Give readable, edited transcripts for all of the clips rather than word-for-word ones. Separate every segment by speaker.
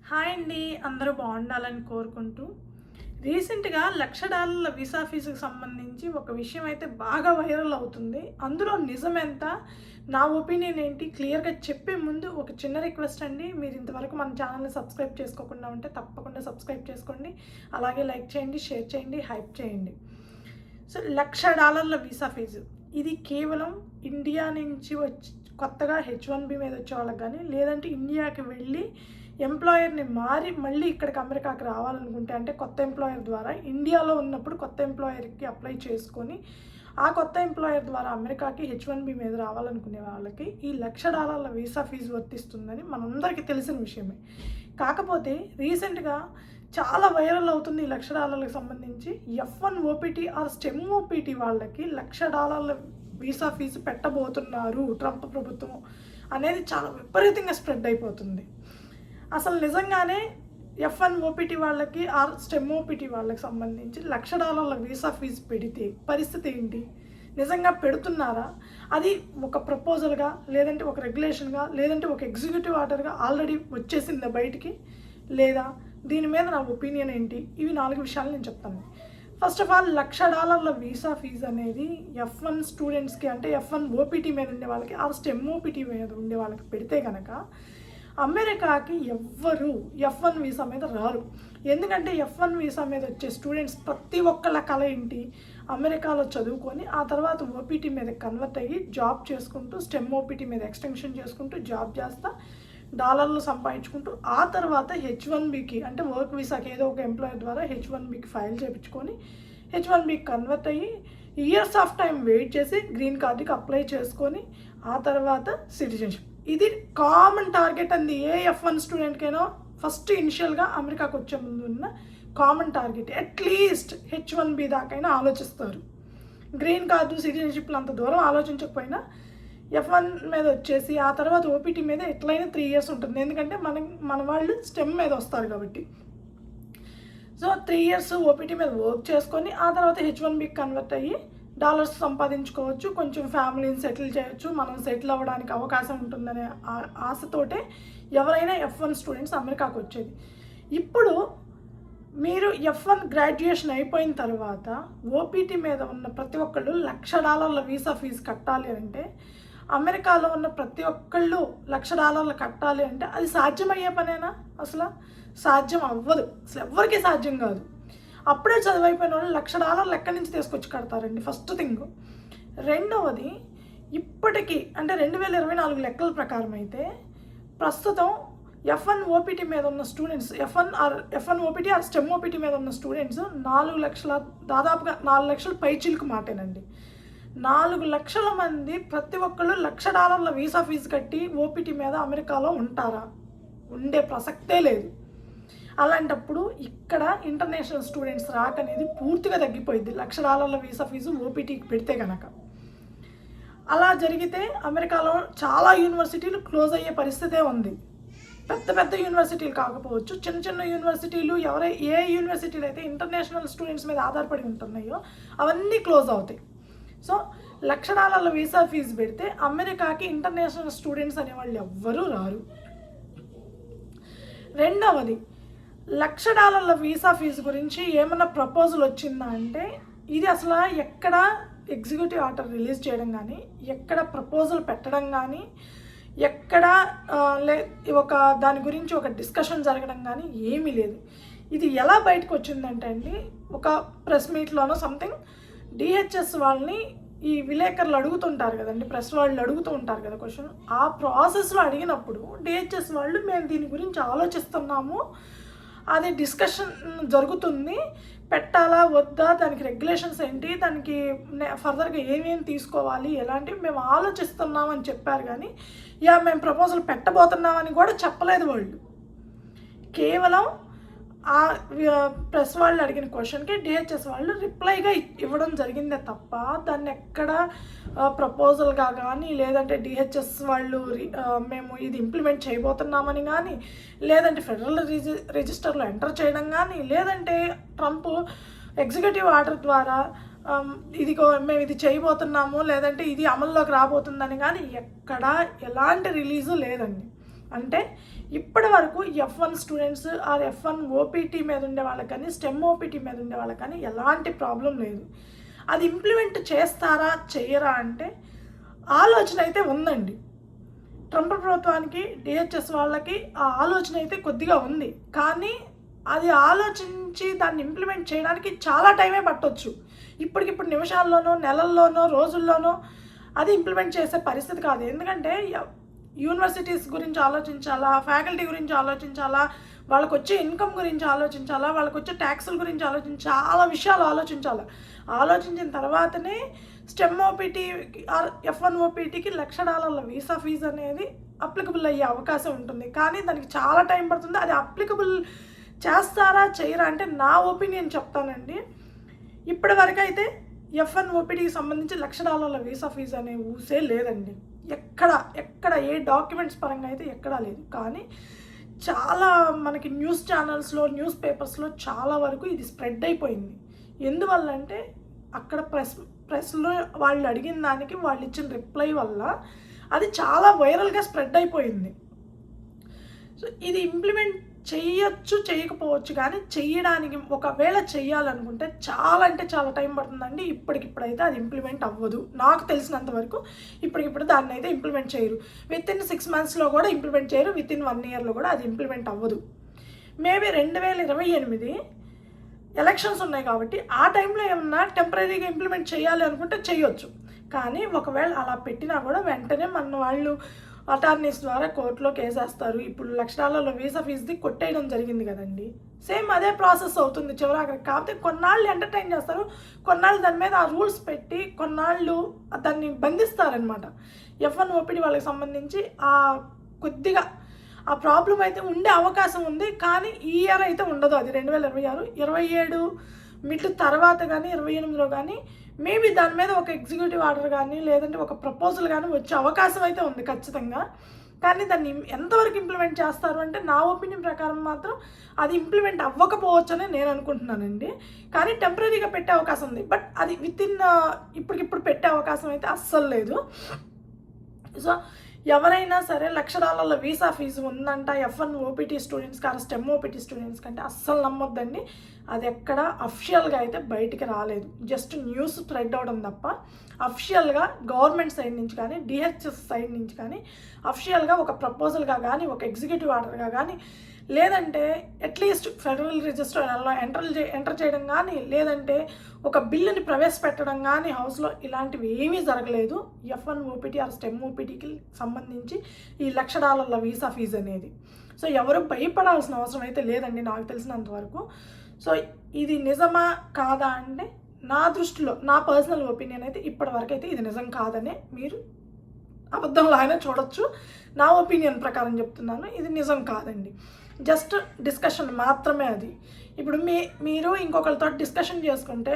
Speaker 1: Hi అండి, అందరూ బాగుండాలని కోరుకుంటూ రీసెంట్గా $1,00,000 వీసా ఫీజుకి సంబంధించి ఒక విషయం అయితే బాగా వైరల్ అవుతుంది. అందులో నిజం ఎంత, నా ఒపీనియన్ ఏంటి క్లియర్గా చెప్పే ముందు ఒక చిన్న రిక్వెస్ట్ అండి. మీరు ఇంతవరకు మన ఛానల్ని సబ్స్క్రైబ్ చేసుకోకుండా ఉంటే తప్పకుండా సబ్స్క్రైబ్ చేసుకోండి. అలాగే లైక్ చేయండి, షేర్ చేయండి, హైప్ చేయండి. సో $1,00,000 వీసా ఫీజు ఇది కేవలం ఇండియా నుంచి వచ్చి కొత్తగా H1B మీద వచ్చే వాళ్ళకి కానీ, లేదంటే ఇండియాకి వెళ్ళి ఎంప్లాయర్ని మారి మళ్ళీ ఇక్కడికి అమెరికాకి రావాలనుకుంటే, అంటే కొత్త ఎంప్లాయర్ ద్వారా ఇండియాలో ఉన్నప్పుడు కొత్త ఎంప్లాయర్కి అప్లై చేసుకొని ఆ కొత్త ఎంప్లాయర్ ద్వారా అమెరికాకి H1B మీద రావాలనుకునే వాళ్ళకి ఈ $1,00,000 వీసా ఫీజు వర్తిస్తుందని మనందరికీ తెలిసిన విషయమే. కాకపోతే రీసెంట్గా చాలా వైరల్ అవుతుంది ఈ $1,00,000కి సంబంధించి. F1 OPT or STEM OPT వాళ్ళకి $1,00,000 వీసా ఫీజు పెట్టబోతున్నారు ట్రంప్ ప్రభుత్వం అనేది చాలా విపరీతంగా స్ప్రెడ్ అయిపోతుంది. అసలు నిజంగానే F1 OPT వాళ్ళకి ఆర్ స్టెమ్ OPT వాళ్ళకి సంబంధించి $1,00,000 వీసా ఫీజు పెడితే పరిస్థితి ఏంటి? నిజంగా పెడుతున్నారా? అది ఒక ప్రపోజల్గా, లేదంటే ఒక రెగ్యులేషన్గా, లేదంటే ఒక ఎగ్జిక్యూటివ్ ఆర్డర్గా ఆల్రెడీ వచ్చేసిందా బయటికి, లేదా? దీని మీద నా ఒపీనియన్ ఏంటి? ఇవి 4 విషయాలు నేను చెప్తాను. First of all, $1,00,000 visa fee అనేది F1 స్టూడెంట్స్కి, అంటే F1 OPT మీద ఉండే వాళ్ళకి ఆర్ స్టెమ్ OPT మీద ఉండే వాళ్ళకి పెడితే కనుక అమెరికాకి ఎవ్వరు F1 వీసా మీద రారు. ఎందుకంటే F1 వీసా మీద వచ్చే స్టూడెంట్స్ ప్రతి ఒక్కళ్ళ కళ ఏంటి? అమెరికాలో చదువుకొని ఆ తర్వాత OPT మీద కన్వర్ట్ అయ్యి జాబ్ చేసుకుంటూ, స్టెమ్ OPT మీద ఎక్స్టెన్షన్ చేసుకుంటూ జాబ్ చేస్తా డాలర్లు సంపాదించుకుంటూ ఆ తర్వాత H1Bకి, అంటే వర్క్ వీసాకి ఏదో ఒక ఎంప్లాయర్ ద్వారా H1Bకి ఫైల్ చేయించుకొని H1Bకి కన్వర్ట్ అయ్యి ఇయర్స్ ఆఫ్ టైం వెయిట్ చేసి గ్రీన్ కార్డుకి అప్లై చేసుకొని ఆ తర్వాత సిటిజన్షిప్. ఇది కామన్ టార్గెట్ అంది ఏ F1 స్టూడెంట్కైనా ఫస్ట్ ఇనిషియల్గా అమెరికాకు వచ్చే ముందు ఉన్న కామన్ టార్గెట్. అట్లీస్ట్ H1B దాకైనా ఆలోచిస్తారు. గ్రీన్ కార్డు, సిటిజన్షిప్లు అంత దూరం ఆలోచించకపోయినా F1 మీద వచ్చేసి ఆ తర్వాత OPT మీద ఎట్లయినా 3 ఇయర్స్ ఉంటుంది. ఎందుకంటే మన వాళ్ళు స్టెమ్ మీద వస్తారు కాబట్టి. సో 3 ఇయర్స్ OPT మీద వర్క్ చేసుకొని ఆ తర్వాత H1Bకి కన్వర్ట్ అయ్యి డాలర్స్ సంపాదించుకోవచ్చు, కొంచెం ఫ్యామిలీని సెటిల్ చేయొచ్చు, మనం సెటిల్ అవ్వడానికి అవకాశం ఉంటుందనే ఆశతోటే ఎవరైనా F1 స్టూడెంట్స్ అమెరికాకు వచ్చేది. ఇప్పుడు మీరు F1 గ్రాడ్యుయేషన్ అయిపోయిన తర్వాత OPT మీద ఉన్న ప్రతి ఒక్కళ్ళు $1,00,000 వీసా ఫీజు కట్టాలి అంటే, అమెరికాలో ఉన్న ప్రతి ఒక్కళ్ళు $1,00,000 కట్టాలి అంటే అది సాధ్యమయ్యే పనేనా? అసలు సాధ్యం అవ్వదు. అసలు ఎవ్వరికీ సాధ్యం కాదు. అప్పుడే చదువైపోయిన వాళ్ళు $1,00,000 ఎక్కడి నుంచి తీసుకొచ్చి కడతారండి? First thing. రెండవది, ఇప్పటికీ అంటే 2024 లెక్కల ప్రకారం అయితే ప్రస్తుతం F1 OPT మీద ఉన్న students, F1 OPT or STEM OPT మీద ఉన్న స్టూడెంట్స్ 4 లక్షల, దాదాపుగా 4 లక్షల పైచిలకు మాటేనండి. 4 లక్షల మంది ప్రతి ఒక్కళ్ళు $1,00,000 వీసా ఫీజు కట్టి OPT మీద అమెరికాలో ఉంటారా? ఉండే ప్రసక్తే లేదు. అలాంటప్పుడు ఇక్కడ ఇంటర్నేషనల్ స్టూడెంట్స్ రాకనేది పూర్తిగా తగ్గిపోయింది $1,00,000 వీసా ఫీజు OPTకి పెడితే కనుక. అలా జరిగితే అమెరికాలో చాలా యూనివర్సిటీలు క్లోజ్ అయ్యే పరిస్థితే ఉంది. పెద్ద పెద్ద యూనివర్సిటీలు కాకపోవచ్చు, చిన్న చిన్న యూనివర్సిటీలు, ఏ యూనివర్సిటీలు అయితే ఇంటర్నేషనల్ స్టూడెంట్స్ మీద ఆధారపడి ఉంటున్నాయో అవన్నీ క్లోజ్ అవుతాయి. సో $1,00,000 వీసా ఫీజు పెడితే అమెరికాకి ఇంటర్నేషనల్ స్టూడెంట్స్ అనేవాళ్ళు ఎవ్వరూ రారు. రెండవది, $1,00,000 వీసా ఫీజు గురించి ఏమన్నా ప్రపోజల్ వచ్చిందా అంటే, ఇది అసలు ఎక్కడ ఎగ్జిక్యూటివ్ ఆర్డర్ రిలీజ్ చేయడం కానీ, ఎక్కడ ప్రపోజల్ పెట్టడం కానీ, ఎక్కడ ఒక దాని గురించి ఒక డిస్కషన్ జరగడం కానీ ఏమీ లేదు. ఇది ఎలా బయటకు వచ్చిందంటే అండి, ఒక ప్రెస్ మీట్లోనో సంథింగ్ DHS వాళ్ళని ఈ విలేకరులు అడుగుతుంటారు కదండి, ప్రెస్ వాళ్ళు అడుగుతూ ఉంటారు కదా క్వశ్చన్. ఆ ప్రాసెస్లో అడిగినప్పుడు DHS వాళ్ళు మేము దీని గురించి ఆలోచిస్తున్నాము, అది డిస్కషన్ జరుగుతుంది, పెట్టాలా వద్దా, దానికి రెగ్యులేషన్స్ ఏంటి, దానికి ఫర్దర్గా ఏమేమి తీసుకోవాలి, ఎలాంటివి మేము ఆలోచిస్తున్నామని చెప్పారు. కానీ మేము ప్రపోజల్ పెట్టబోతున్నామని కూడా చెప్పలేదు వాళ్ళు. కేవలం ఆ ప్రెస్ వాళ్ళు అడిగిన క్వశ్చన్కి DHS వాళ్ళు రిప్లైగా ఇవ్వడం జరిగిందే తప్ప దాన్ని ఎక్కడ ప్రపోజల్గా కానీ, లేదంటే DHS వాళ్ళు మేము ఇది ఇంప్లిమెంట్ చేయబోతున్నామని కానీ, లేదంటే ఫెడరల్ రిజిస్టర్లో ఎంటర్ చేయడం కానీ, లేదంటే ట్రంప్ ఎగ్జిక్యూటివ్ ఆర్డర్ ద్వారా మేము ఇది చేయబోతున్నాము, లేదంటే ఇది అమల్లోకి రాబోతుందని కానీ ఎక్కడా ఎలాంటి రిలీజు లేదండి. అంటే ఇప్పటి వరకు F1 students are F1 OPT మీద ఉండే వాళ్ళకి కానీ స్టెమ్ ఓపీటీ మీద ఉండే వాళ్ళకి కానీ ఎలాంటి ప్రాబ్లం లేదు. అది ఇంప్లిమెంట్ చేస్తారా చేయరా అంటే ఆలోచన అయితే ఉందండి. ట్రంప్ ప్రభుత్వానికి డిహెచ్ఎస్ వాళ్ళకి ఆ ఆలోచన అయితే కొద్దిగా ఉంది. కానీ అది ఆలోచించి దాన్ని ఇంప్లిమెంట్ చేయడానికి చాలా టైమే పట్టవచ్చు. ఇప్పటికిప్పుడు నిమిషాల్లోనో నెలల్లోనో రోజుల్లోనో అది ఇంప్లిమెంట్ చేసే పరిస్థితి కాదు. ఎందుకంటే యూనివర్సిటీస్ గురించి ఆలోచించాలా, ఫ్యాకల్టీ గురించి ఆలోచించాలా, వాళ్ళకు వచ్చే ఇన్కమ్ గురించి ఆలోచించాలా, వాళ్ళకు వచ్చే ట్యాక్సుల గురించి చాలా విషయాలు ఆలోచించాలి. ఆలోచించిన తర్వాతనే స్టెమ్ ఓపీటీ ఆర్ F1 ఓపీటీకి $1,00,000 వీసా ఫీజు అనేది అప్లికబుల్ అయ్యే అవకాశం ఉంటుంది. కానీ దానికి చాలా టైం పడుతుంది. అది అప్లికబుల్ చేస్తారా చేయరా అంటే నా ఒపీనియన్ చెప్తానండి. ఇప్పటివరకు అయితే F1 ఓపీటీకి సంబంధించి $1,00,000 వీసా ఫీజు అనే ఊసే లేదండి. ఎక్కడ ఏ డాక్యుమెంట్స్ పరంగా అయితే ఎక్కడా లేదు. కానీ చాలా మనకి న్యూస్ ఛానల్స్లో, న్యూస్ పేపర్స్లో చాలా వరకు ఇది స్ప్రెడ్ అయిపోయింది. ఎందువల్ల అంటే అక్కడ ప్రెస్లో వాళ్ళు అడిగిన దానికి వాళ్ళు ఇచ్చిన రిప్లై వల్ల అది చాలా వైరల్గా స్ప్రెడ్ అయిపోయింది. సో ఇది ఇంప్లిమెంట్ చేయొచ్చు చేయకపోవచ్చు, కానీ చెయ్యడానికి ఒకవేళ చెయ్యాలనుకుంటే చాలా అంటే చాలా టైం పడుతుందండి. ఇప్పటికిప్పుడైతే అది ఇంప్లిమెంట్ అవ్వదు. నాకు తెలిసినంత వరకు ఇప్పటికిప్పుడు దాన్ని అయితే ఇంప్లిమెంట్ చేయరు. వితిన్ 6 monthsలో కూడా ఇంప్లిమెంట్ చేయరు. వితిన్ 1 yearలో కూడా అది ఇంప్లిమెంట్ అవ్వదు. మేబీ 2028 ఎలక్షన్స్ ఉన్నాయి కాబట్టి ఆ టైంలో ఏమన్నా టెంపరీగా ఇంప్లిమెంట్ చేయాలి అనుకుంటే చేయొచ్చు. కానీ ఒకవేళ అలా పెట్టినా కూడా వెంటనే మన వాళ్ళు అటార్నీస్ ద్వారా కోర్టులో కేసేస్తారు. ఇప్పుడు $1,00,000 వీసా ఫీజుది కొట్టేయడం జరిగింది కదండి. సేమ్ అదే ప్రాసెస్ అవుతుంది చివరాఖరికి. కాకపోతే కొన్నాళ్ళు ఎంటర్టైన్ చేస్తారు, కొన్నాళ్ళు దాని మీద ఆ రూల్స్ పెట్టి కొన్నాళ్ళు దాన్ని బంధిస్తారనమాట. F1 ఓపీడీ వాళ్ళకి సంబంధించి కొద్దిగా ఆ ప్రాబ్లం అయితే ఉండే అవకాశం ఉంది. కానీ ఈ ఇయర్ అయితే ఉండదు. అది 2026, 27 మిడ్ తర్వాత కానీ 28లో కానీ మేబీ దాని మీద ఒక ఎగ్జిక్యూటివ్ ఆర్డర్ కానీ లేదంటే ఒక ప్రపోజల్ కానీ వచ్చే అవకాశం అయితే ఉంది ఖచ్చితంగా. కానీ దాన్ని ఎంతవరకు ఇంప్లిమెంట్ చేస్తారు అంటే నా ఒపీనియన్ ప్రకారం మాత్రం అది ఇంప్లిమెంట్ అవ్వకపోవచ్చు అని నేను అనుకుంటున్నానండి. కానీ టెంపరీగా పెట్టే అవకాశం ఉంది. బట్ అది ఇప్పటికిప్పుడు పెట్టే అవకాశం అయితే అస్సలు లేదు. సో ఎవరైనా సరే $1,00,000 వీసా ఫీజు ఉందంట F1 ఓపీటీ స్టూడెంట్స్ కానీ స్టెమ్ ఓపీటీ స్టూడెంట్స్ కంటే అస్సలు నమ్మొద్దండి. అది ఎక్కడ అఫిషియల్గా అయితే బయటికి రాలేదు. జస్ట్ న్యూస్ స్ప్రెడ్ అవడం తప్ప అఫిషియల్గా గవర్నమెంట్ సైడ్ నుంచి కానీ డిహెచ్ఎస్ సైడ్ నుంచి కానీ అఫిషియల్గా ఒక ప్రపోజల్గా కానీ ఒక ఎగ్జిక్యూటివ్ ఆర్డర్గా కానీ లేదంటే అట్లీస్ట్ ఫెడరల్ రిజిస్టర్లో ఎంటర్ చేయడం కానీ లేదంటే ఒక బిల్లుని ప్రవేశపెట్టడం కానీ హౌస్లో ఇలాంటివి ఏమీ జరగలేదు. F1 ఓపీటీ ఆర్ స్టెమ్ ఓపీటీకి సంబంధించి ఈ $1,00,000 వీసా ఫీజు అనేది. సో ఎవరు భయపడాల్సిన అవసరం అయితే లేదండి నాకు తెలిసినంత వరకు. సో ఇది నిజమా కాదా అంటే నా దృష్టిలో నా పర్సనల్ ఒపీనియన్ అయితే ఇప్పటివరకు అయితే ఇది నిజం కాదనే మీరు అబద్ధంలో అయినా చూడొచ్చు. నా ఒపీనియన్ ప్రకారం చెప్తున్నాను, ఇది నిజం కాదండి. జస్ట్ డిస్కషన్ మాత్రమే అది. ఇప్పుడు మీరు ఇంకొకరితో డిస్కషన్ చేసుకుంటే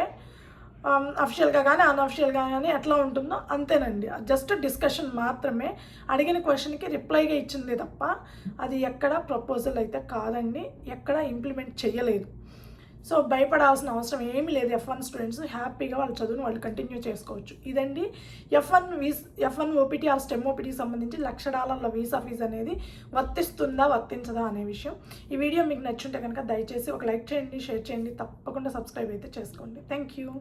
Speaker 1: అఫిషియల్గా కానీ అన్అఫిషియల్గా కానీ ఎట్లా ఉంటుందో అంతేనండి. జస్ట్ డిస్కషన్ మాత్రమే. అడిగిన క్వశ్చన్కి రిప్లైగా ఇచ్చింది తప్ప అది ఎక్కడ ప్రపోజల్ అయితే కాదండి, ఎక్కడ ఇంప్లిమెంట్ చేయలేదు. సో భయపడాల్సిన అవసరం ఏమీ లేదు. F1 స్టూడెంట్స్ హ్యాపీగా వాళ్ళ చదువును వాళ్ళు కంటిన్యూ చేసుకోవచ్చు. ఇదండి F1 ఓపీటీ ఆర్ స్టెమ్ ఓపీటీకి సంబంధించి $1,00,000 వీసా ఫీజు అనేది వర్తిస్తుందా వర్తించదా అనే విషయం. ఈ వీడియో మీకు నచ్చుంటే కనుక దయచేసి ఒక లైక్ చేయండి, షేర్ చేయండి, తప్పకుండా సబ్స్క్రైబ్ అయితే చేసుకోండి. Thank you.